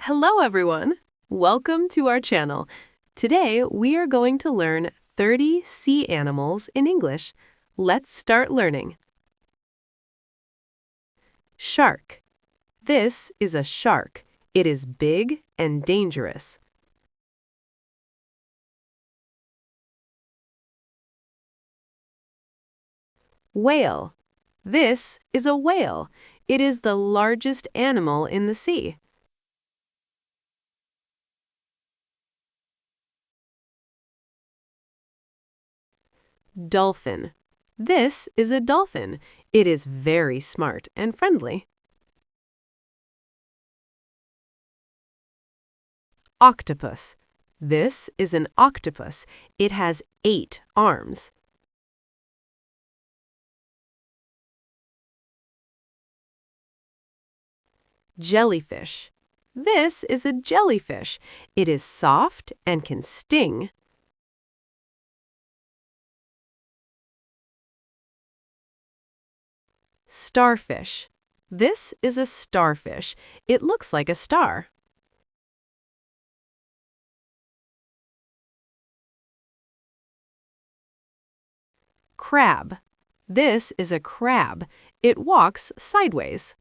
Hello, everyone. Welcome to our channel. Today, we are going to learn 30 sea animals in English. Let's start learning. Shark. This is a shark. It is big and dangerous. Whale. This is a whale. It is the largest animal in the sea. Dolphin. This is a dolphin. It is very smart and friendly. Octopus. This is an octopus. It has 8 arms. Jellyfish. This is a jellyfish. It is soft and can sting. Starfish. This is a starfish. It looks like a star. Crab. This is a crab. It walks sideways.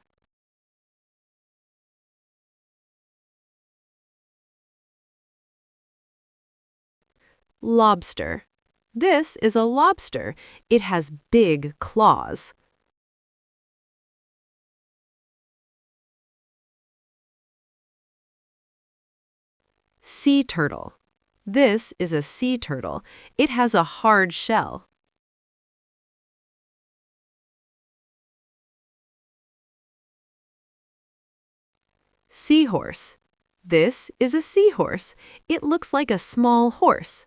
Lobster. This is a lobster. It has big claws. Sea turtle. This is a sea turtle. It has a hard shell. Seahorse. This is a seahorse. It looks like a small horse.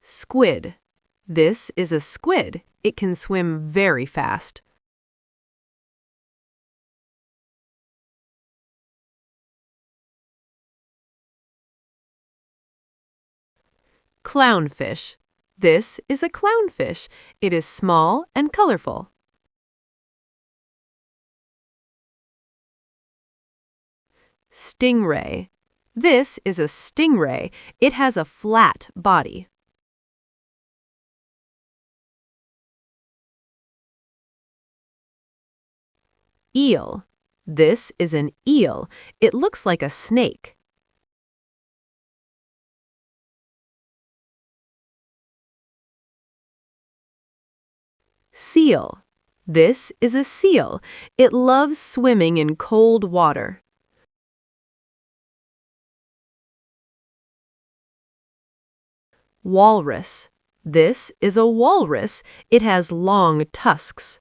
Squid. This is a squid. It can swim very fast. Clownfish. This is a clownfish. It is small and colorful. Stingray. This is a stingray. It has a flat body. Eel. This is an eel. It looks like a snake. Seal. This is a seal. It loves swimming in cold water. Walrus. This is a walrus. It has long tusks.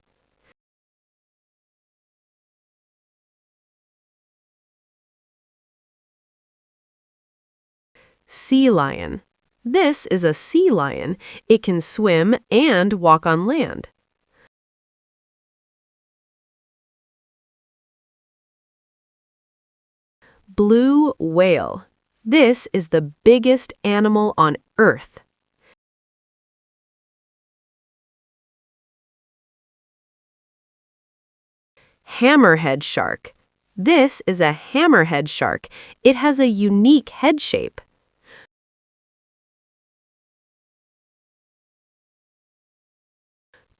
Sea lion. This is a sea lion. It can swim and walk on land. Blue whale. This is the biggest animal on Earth. Hammerhead shark. This is a hammerhead shark. It has a unique head shape.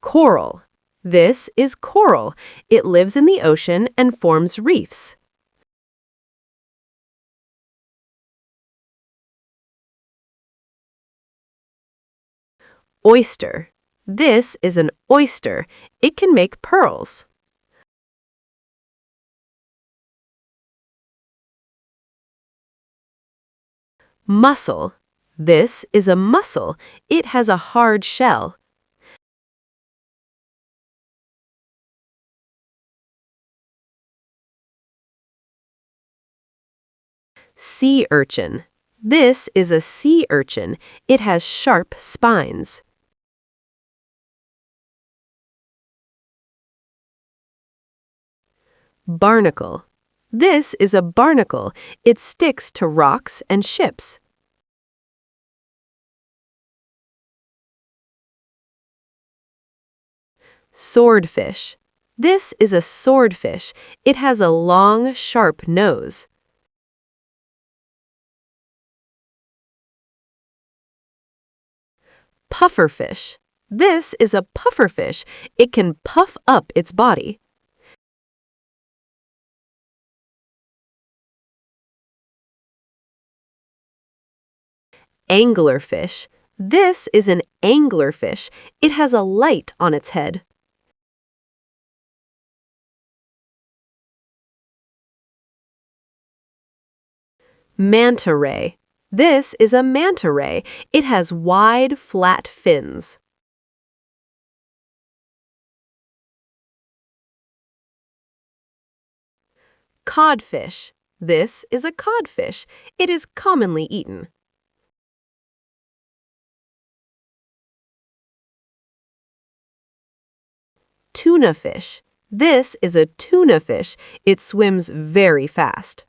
Coral. This is coral. It lives in the ocean and forms reefs. Oyster. This is an oyster. It can make pearls. Mussel. This is a mussel. It has a hard shell. Sea urchin. This is a sea urchin. It has sharp spines. Barnacle. This is a barnacle. It sticks to rocks and ships. Swordfish. This is a swordfish. It has a long, sharp nose. Pufferfish. This is a pufferfish. It can puff up its body. Anglerfish. This is an anglerfish. It has a light on its head. Manta ray. This is a manta ray. It has wide, flat fins. Codfish. This is a codfish. It is commonly eaten. Tuna fish. This is a tuna fish. It swims very fast.